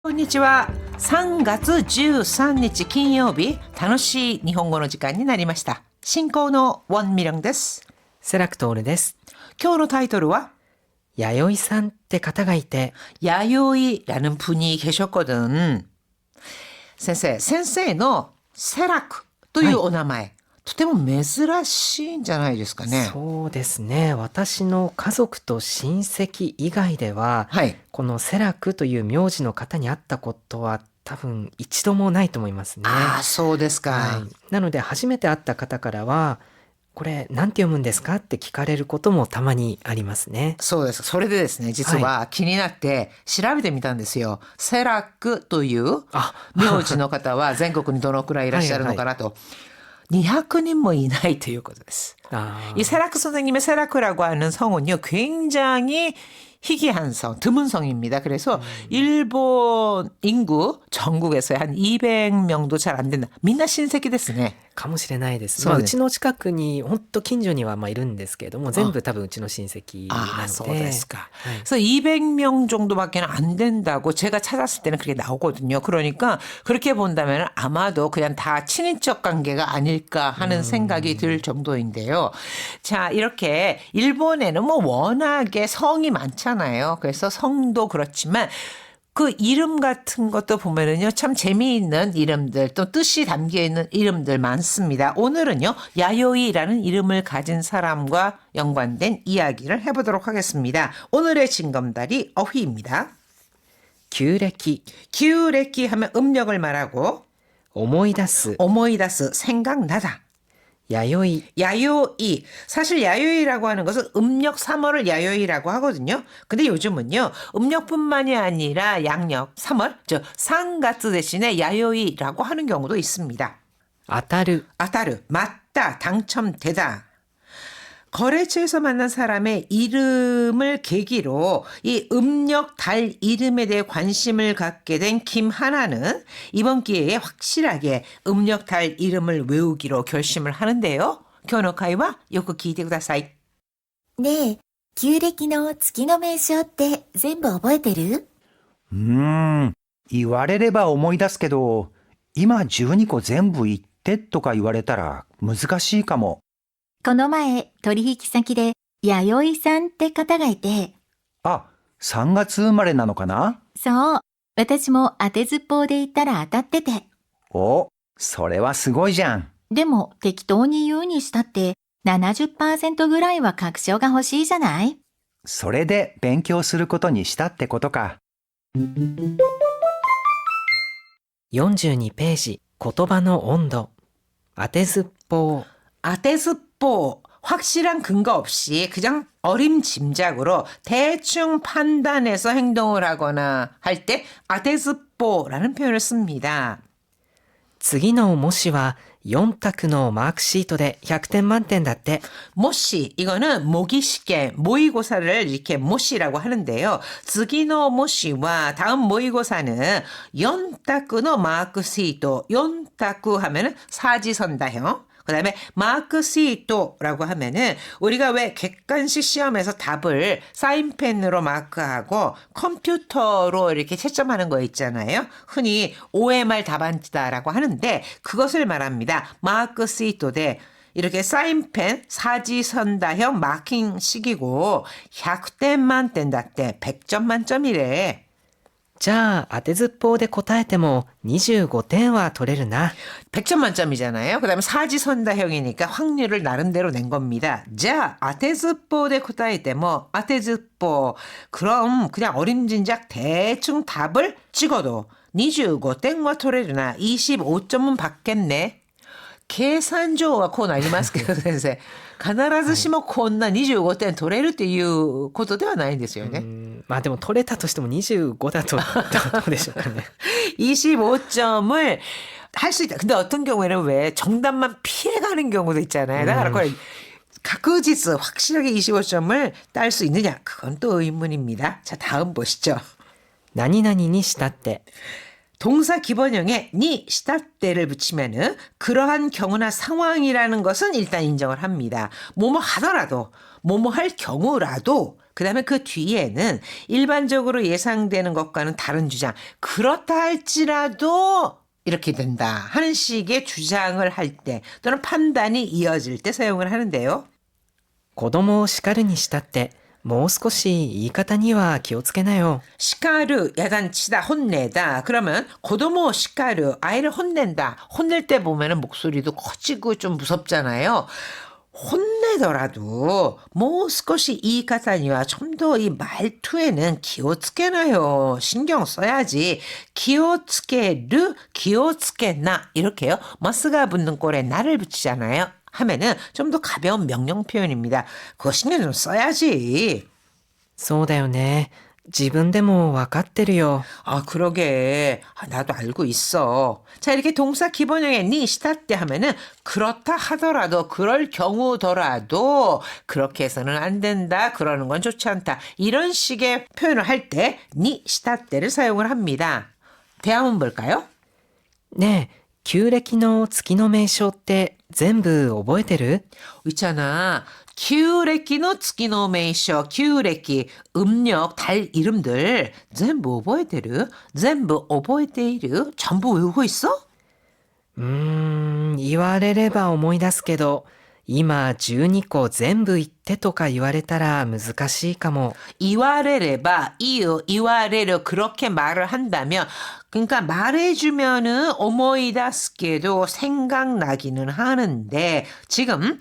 こんにちは。3月13日金曜日、楽しい日本語の時間になりました。進行のウォンミリョンです。セラクトールです。今日のタイトルは弥生さんって方がいて 야요이라는 분이 계셨거든. 先生のセラクというお名前、とても珍しいんじゃないですかね。そうですね。私の家族と親戚以外では、はい。このセラクという名字の方に会ったことは多分一度もないと思いますね。ああ、そうですか。はい。なので初めて会った方からは、これ何て読むんですかって聞かれることもたまにありますね。そうです。それでですね、実は気になって調べてみたんですよ。セラクという名字の方は全国にどのくらいいらっしゃるのかなと。200人もいないということです. 이 세라크 선생님의 세라크라고 하는 성은요, 굉장히 희귀한 성, 드문 성입니다. 그래서 일본 인구 전국에서 한 200명도 잘 안 된다. 민나 신세기ですね。かもしれないです。そうです。うちの近くに本当近所にはいるんですけれども、全部多分うちの親戚なので。そうですか。 はい、그래서 200명 정도밖에 안 된다고 제가 찾았을 때는 그렇게 나오거든요. 그러니까 그렇게 본다면 아마도 그냥 다 친인척 관계가 아닐까 하는 생각이 들 정도인데요. 자, 이렇게 일본에는 뭐 워낙에 성이 많잖아요. 그래서 성도 그렇지만 그 이름 같은 것도 보면은요, 참 재미있는 이름들, 또 뜻이 담겨 있는 이름들 많습니다. 오늘은요, 야요이라는 이름을 가진 사람과 연관된 이야기를 해보도록 하겠습니다. 오늘의 징검다리 어휘입니다. 旧暦 기우레키 하면 음력을 말하고 思い出す 오모이다스 생각나다. 弥生 야요이. 사실 야요이라고 하는 것은 음력 3월을 야요이라고 하거든요. 근데 요즘은요, 음력뿐만이 아니라 양력 3월, 저 상가츠 대신에 야요이라고 하는 경우도 있습니다. 当たる 아타르, 맞다, 당첨되다. 거래처에서 만난 사람의 이름을 계기로 이 음력 달 이름에 대해 관심을 갖게 된 김하나는 이번 기회에 확실하게 음력 달 이름을 외우기로 결심을 하는데요. 교노카이와 요코 기대 구다사이. ねえ、旧暦の月の名称って全部覚えてる？言われれば思い出すけど、今12個全部言ってとか言われたら難しいかも。この前、取引先で弥生さんって方がいて。あ、3月生まれなのかな？そう、私も当てずっぽうで言ったら当たってて。お、それはすごいじゃん。でも適当に言うにしたって 70% ぐらいは確証が欲しいじゃない？それで勉強することにしたってことか。42ページ言葉の温度当てずっぽう 아테스포. 확실한 근거 없이 그냥 어림짐작으로 대충 판단해서 행동을 하거나 할 때 아테스포라는 표현을 씁니다. 次の模試は4択のマークシートで100点満点だって 모시, 이거는 모기시계, 모의고사를 이렇게 모시라고 하는데요. 즈기노 모시와 다음 모의고사는 연타쿠노 마크시토, 연타쿠 하면은 사지선다형. 그 다음에 마크시토라고 하면은 우리가 왜 객관식 시험에서 답을 사인펜으로 마크하고 컴퓨터로 이렇게 채점하는 거 있잖아요. 흔히 OMR 답안지다라고 하는데 그것을 말합니다. 마크시토 대 이렇게 사인펜 사지선다형 마킹식이고 100点満点だって 100점 만점이래. じゃあ当てずっぽうで答えても25点は取れるな 100점 만점이잖아요. 그 다음에 사지선다형이니까 확률을 나름대로 낸 겁니다. 자, 아테즈뽀 대 코타이때 뭐 아테즈뽀. 그럼 그냥 어림짐작 대충 답을 찍어도 25땡와 토레르나 25점은 받겠네. 계산조와 코なりますけど先生必ずしもこんな25点取れるっていうことではないんですよね。まあでも取れたとしても25だとどうでしょうかね。 25점을 할 수 있다. 근데 어떤 경우에는 왜 정답만 피해가는 경우도 있잖아요. 다 그걸 각지스 확실하게 25점을 딸 수 있느냐? 그건 또 의문입니다. 자, 다음 보시죠. 何々にしたって 동사 기본형에 니 시다때를 붙이면은 그러한 경우나 상황이라는 것은 일단 인정을 합니다. 뭐뭐 하더라도, 뭐뭐 할 경우라도 그다음에 그 뒤에는 일반적으로 예상되는 것과는 다른 주장. 그렇다 할지라도 이렇게 된다 하는 식의 주장을 할 때 또는 판단이 이어질 때 사용을 하는데요. 子供を叱るにしたって、もう少し言い方には気をつけなよ。 시카르 야단치다 혼내다. 그러면 고도모 시카르 아이를 혼낸다. 혼낼 때 보면은 목소리도 커지고 좀 무섭잖아요. 혼내더라도 모스코시 이 가타니와 좀 더 이 말투에는 기호츠케나요. 신경 써야지. 기호츠케르 기호츠케나 이렇게요. 머스가 붙는 꼴에 나를 붙이잖아요. 하면은 좀 더 가벼운 명령 표현입니다. 그거 신경 좀 써야지. そうだよね。自分でもわかってるよ。 아, 그러게. 나도 알고 있어. 자, 이렇게 동사 기본형에 니 시다때 하면은 그렇다 하더라도, 그럴 경우더라도 그렇게 해서는 안 된다. 그러는 건 좋지 않다. 이런 식의 표현을 할 때 니 시다때를 사용을 합니다. 대화문 볼까요? ねえ、旧暦の月の名称って全部覚えてる？ 있잖아. 기우레키노 츠키노 메이셔 기우레키 음력 달 이름들 전부 오보에테르 전부 오보에테이르 전부 외우고 있어? 言われれば思い出すけど、今12個全部言ってとか言われたら難しいかも。 이와레레바 이와레르 그렇게 말을 한다면 그러니까 말해주면은 오모이다스케도 생각나기는 하는데 지금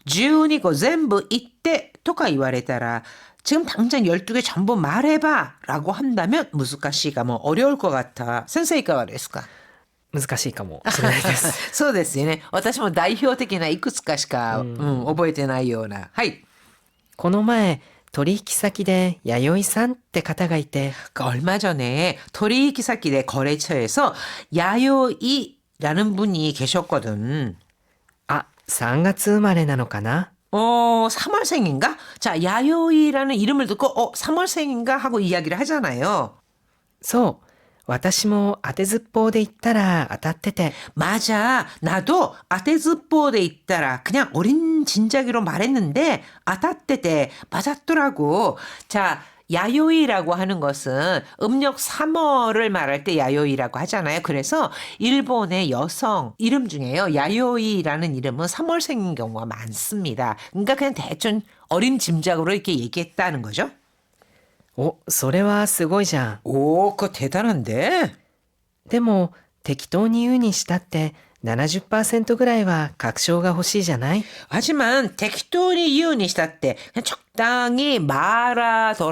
12個 전부 이때 토카 이와레따라 지금 당장 12개 전부 말해봐 라고 한다면 무스카시가 뭐 어려울 것 같아. 선생님이ですか?難しいかもしれないです。そうですよね。私も代表的ないくつかしか、覚えてないような。はい。この前、取引先で弥生さんって方がいて、 얼마 전에 토리이키사키대 거래처에서 야요이라는 분이 계셨거든. あ、3月生まれなのかな？ 3월생인가? 자, 야요이라는 이름을 듣고 3월생인가 하고 이야기를 하잖아요. そう。私も当てずっぽうで言ったら当たってて。 맞아. 나도 아테즈뽀데 있다라 그냥 어린 진작이로 말했는데 아타테테 맞았더라고. 자, 야요이라고 하는 것은 음력 3월을 말할 때 야요이라고 하잖아요. 그래서 일본의 여성 이름 중에요. 야요이라는 이름은 3월생인 경우가 많습니다. 그러니까 그냥 대충 어린 짐작으로 이렇게 얘기했다는 거죠. お、それはすごいじゃん。 오, 그거 대단한데? でも、適当に言うにしたって 70% ぐらいは確証が欲しいじゃない？ 하지만適当に 이유니した때 그냥 적당히 말한다고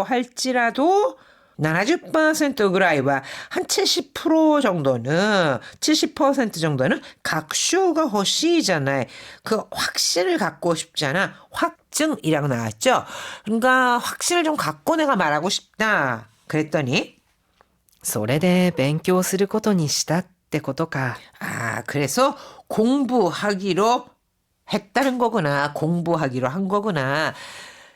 할지라도 70% ぐらいは한 70% 정도는 70% 정도는 각쇼가 호시잖아요. 그 확신을 갖고 싶잖아. 확증이라고 나왔죠. 그러니까 확신을 좀 갖고 내가 말하고 싶다. 그랬더니 それで勉強することにしたってことか。 아, 그래서 공부하기로 했다는 거구나. 공부하기로 한 거구나.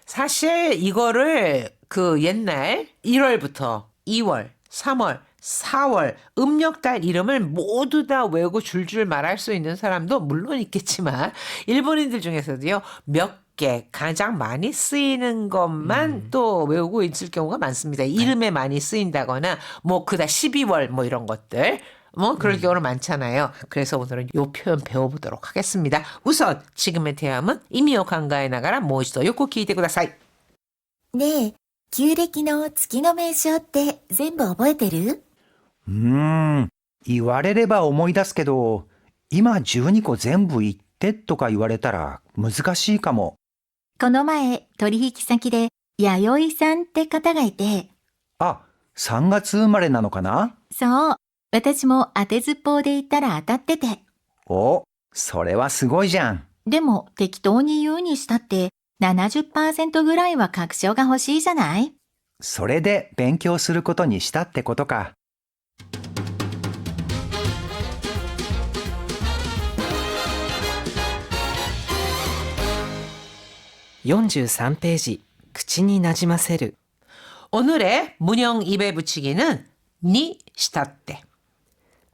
사실 이거를 그 옛날 1월부터 2월, 3월, 4월 음력달 이름을 모두 다 외우고 줄줄 말할 수 있는 사람도 물론 있겠지만 일본인들 중에서도요. 몇 개 가장 많이 쓰이는 것만 또 외우고 있을 경우가 많습니다. 이름에 많이 쓰인다거나 뭐 그다 12월 뭐 이런 것들 뭐 그럴 경우는 많잖아요. 그래서 오늘은 요 표현 배워보도록 하겠습니다. 우선 지금의 대화문 이미오 강가에 나가라 모이시도 요코 키이테 쿠다사이. ねえ、旧暦の月の名称って全部覚えてる？言われれば思い出すけど、今12個全部言ってとか言われたら難しいかも。この前、取引先で弥生さんって方がいて、あ、3月生まれなのかな？そう、私も当てずっぽうで言ったら当たってて。お、それはすごいじゃん。でも適当に言うにしたって70% ぐらいは確証が欲しいじゃない？それで勉強することにしたってことか。43ページ、口になじませる。 오늘의 문형 입에 붙이기는 니 시다때.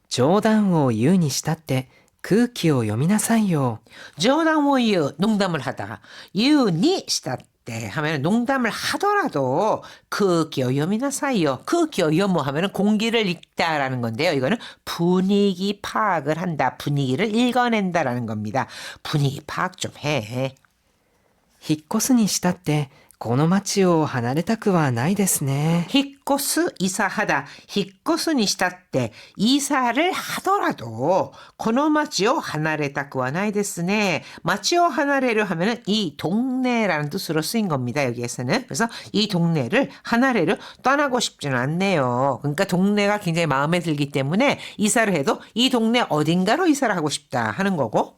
冗談を言うにしたって空気を読みなさいよ。 冗談を言う농담을 하다. 유니 시다때. 때 하면 농담을 하더라도空気を読みなさいよ. 空気を読む하면은 공기를 읽다라는 건데요. 이거는 분위기 파악을 한다. 분위기를 읽어낸다라는 겁니다. 분위기 파악 좀 해. 引っ越すにしたって、この町を離れたくはないですね。 히코스 이사하다. 히코스니 시다때 이사를 하더라도 この町を離れたくはないですね.町を離れる하면은 이 동네라는 뜻으로 쓰인 겁니다. 여기에서는. 그래서 이 동네를 하나래를 떠나고 싶지는 않네요. 그러니까 동네가 굉장히 마음에 들기 때문에 이사를 해도 이 동네 어딘가로 이사를 하고 싶다 하는 거고.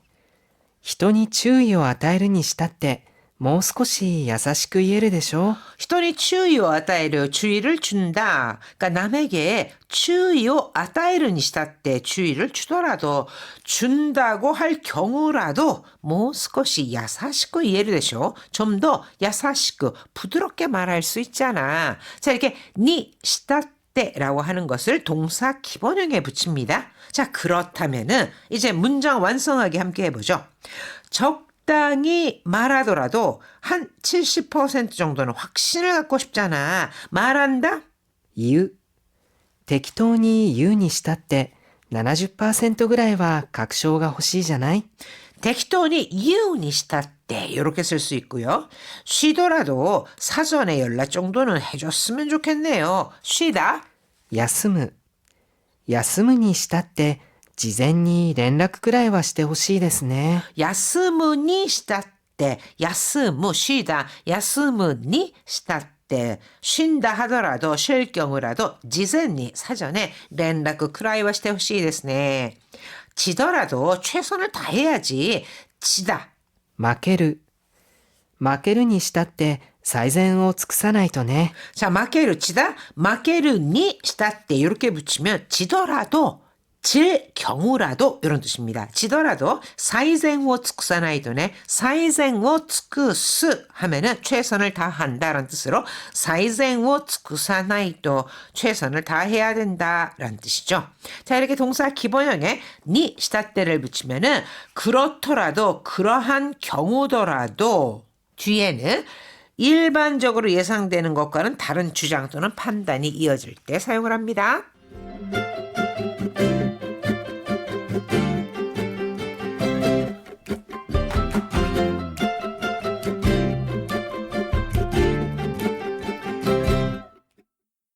人に注意を与えるにしたって、もう少し優しく言えるでしょ? 人に注意を与える, 주의를 준다. 그러니까 남에게 주의を与えるにしたって 주의를 주더라도 준다고 할 경우라도 もう少し優しく言えるでしょ? 좀 더 優しく 부드럽게 말할 수 있잖아. 자, 이렇게 니した때라고 하는 것을 동사 기본형에 붙입니다. 자, 그렇다면은 이제 문장 완성하기 함께 해보죠. 적당히 말하더라도 한 70% 정도는 확신을 갖고 싶잖아. 말한다? 言う。適当に言うにしたって、70% ぐらいは確証が欲しいじゃない?適当に言うにしたって이렇게 쓸 수 있고요. 쉬더라도 사전에 연락 정도는 해줬으면 좋겠네요. 쉬다. 休む。休むにしたって、事前に連絡くらいはしてほしいですね。 야스무니 시다때 야스무 쉬다 야스무니 시다때 쉰다 하더라도 쉴 경우라도 지센니 사전에連絡 くらいはしてほしいですね. 지더라도 최선을 다해야지. 지다. 負ける。負けるにしたって、最善を尽くさないとね。 자, 마케르 지다. 마케르니 시다때 이렇게 붙이면 지더라도 질 경우라도 이런 뜻입니다. 지더라도 사이생워 츠쿠사나이도네 사이생워 츠쿠스 하면은 최선을 다한다라는 뜻으로 사이생워 츠쿠사나이도 최선을 다해야 된다라는 뜻이죠. 자, 이렇게 동사 기본형에 니 시다때를 붙이면은 그렇더라도 그러한 경우더라도 뒤에는 일반적으로 예상되는 것과는 다른 주장 또는 판단이 이어질 때 사용을 합니다.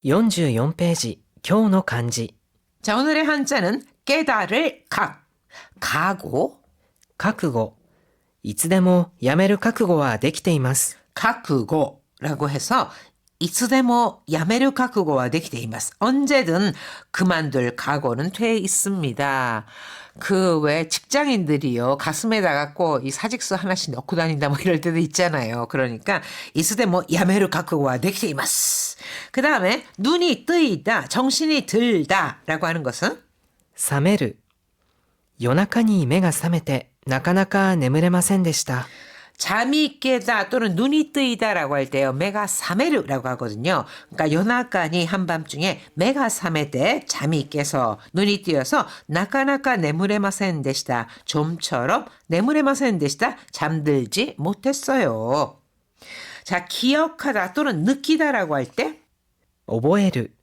(44) ページ今日の漢字 자, 오늘의 한자는 깨달을 각오, 覚悟いつでもやめる覚悟はできています 각오라고 해서 いつでも 야메르 각오가 できています. 언제든 그만둘 각오는 돼 있습니다. 그 왜 직장인들이요 가슴에다가 꼭 이 사직서 하나씩 넣고 다닌다 뭐 이럴 때도 있잖아요. 그러니까 いつでも 야메르 각오가 できています. 그 다음에 눈이 뜨이다, 정신이 들다라고 하는 것은 覚める夜中に目が覚めてなかなか眠れませんでした 잠이 깨다 또는 눈이 뜨이다라고 할 때요. 메가 사메르라고 하거든요. 그러니까 요나까니 한밤중에 메가 사메때 잠이 깨서 눈이 뜨여서 나카나카 네무레마센 데시다. 좀처럼 네무레마센 데시다. 잠들지 못했어요. 자, 기억하다 또는 느끼다라고 할 때 覚える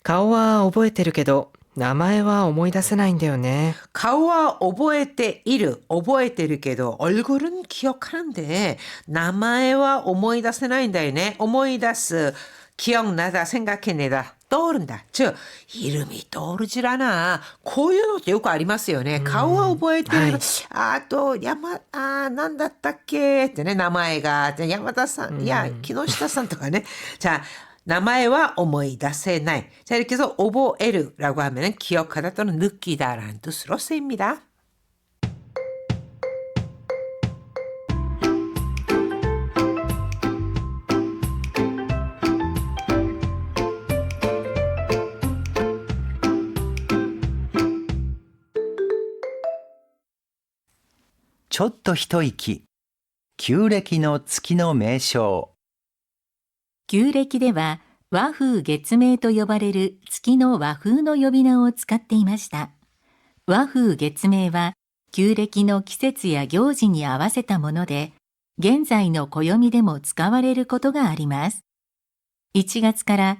顔は覚えてるけど名前は思い出せないんだよね 가오와 오보에테 이르 오보에테르게도 얼굴은 기억하는데 나마에와 오모이다세나인다이네 오모이다스 기억나다 생각해내다 떠오른다. 즉 이름이 떠오르질 않아. 고유노 요거 아리마스요네. 가오와 오보에테르 아또 야마 난다따케 때네 나마에가 야마다산 야 키노시다산 とかね. 자, 나마에와 오모이다세나이. 자, 이렇게 해서 오보에르라고 하면은 기억하다 또는 느끼다라는 뜻으로 쓰입니다.ちょっと一息。旧暦の月の名称。旧暦では和風月明と呼ばれる月の和風の呼び名を使っていました。和風月明は旧暦の季節や行事に合わせたもので、現在の暦でも使われることがあります。1月から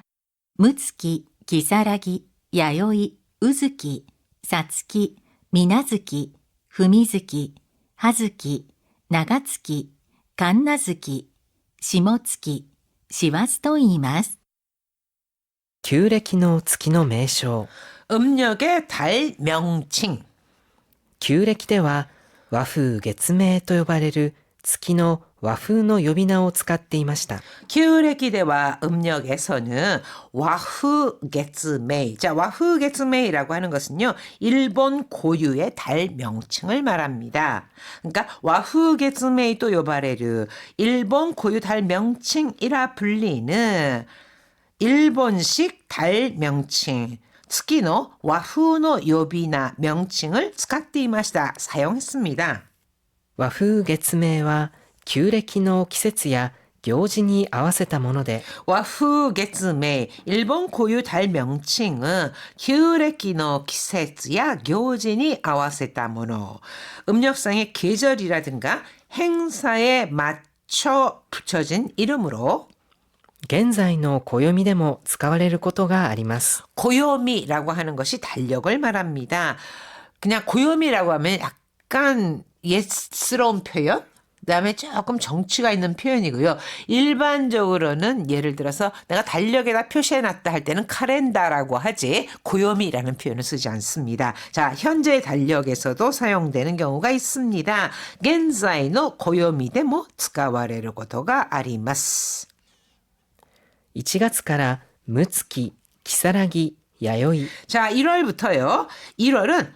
むつき、きさらぎ、やよい、うずき、さつき、みなづき、ふみづき、はづき、ながつき、かんなづき、しもつき、しわすと言います。旧暦の月の名称。 음력의 달 명칭. 旧暦では和風月明と呼ばれる月の和風の呼び名を使っていました。 기울의기대와 음력에서는 와후게츠메이. 자, 와후게츠메이라고 하는 것은요, 일본 고유의 달 명칭을 말합니다. 그러니까 와후게츠메이 또 요바레르, 일본 고유 달 명칭이라 불리는 일본식 달 명칭. 스키노 와후노 요비나 명칭을 使っていました. 사용했습니다. 和風月明は旧暦の季節や行事に合わせたもので、 와후게츠메이 일본 고유 달 명칭은 기우레키노 기세츠야 교진이 아와세다 모노. 음력상의 계절이라든가 행사에 맞춰 붙여진 이름으로 現在の暦でも使われることがあります。 고요미라고 하는 것이 달력을 말합니다. 그냥 고요미라고 하면 약간 옛스러운 표현? 그다음에 조금 정치가 있는 표현이고요. 일반적으로는 예를 들어서 내가 달력에다 표시해놨다 할 때는 카렌다라고 하지 고요미라는 표현을 쓰지 않습니다. 자, 현재 달력에서도 사용되는 경우가 있습니다. 現在の暦でも使われることがあります. 1月からむつき、きさらぎ、やよい。 자, 1월부터요. 1월은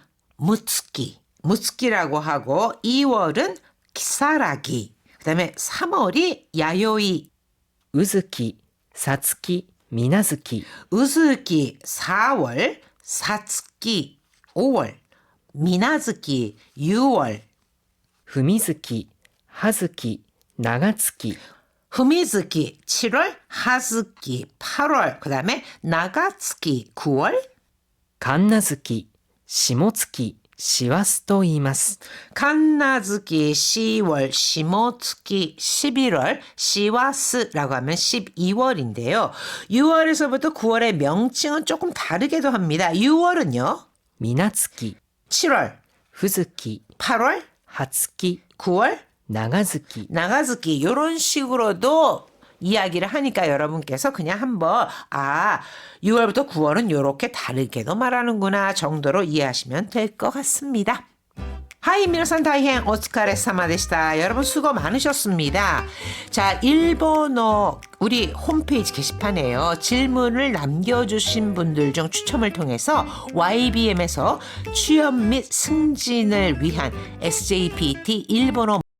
무츠키라고 하고 2월은 기사라기. 그다음에 3월이 야요이, うずき、さつき、みなづき。 우스키 4월, 사츠키 5월, 미나즈키 6월, ふみづき、はづき、ながつき。 후미즈키 7월, 하즈키 8월, 그다음에 나가츠키 9월, かんなづき、しもつき、しわすと言います。 칸나즈키 10월, 시모츠키 11월, 시와스라고 하면 12월인데요. 6월에서부터 9월의 명칭은 조금 다르게도 합니다. 6월은요. みなつき、 7월, ふづき、 8월, はつき、 9월, ながづき。 나가즈키 이런 식으로도 이야기를 하니까 여러분께서 그냥 한번 6월부터 9월은 이렇게 다르게도 말하는구나 정도로 이해하시면 될 것 같습니다. 하이 미나산 다이행 오츠카레 사마데시다. 여러분 수고 많으셨습니다. 자, 일본어 우리 홈페이지 게시판에요. 질문을 남겨주신 분들 중 추첨을 통해서 YBM에서 취업 및 승진을 위한 SJPT 일본어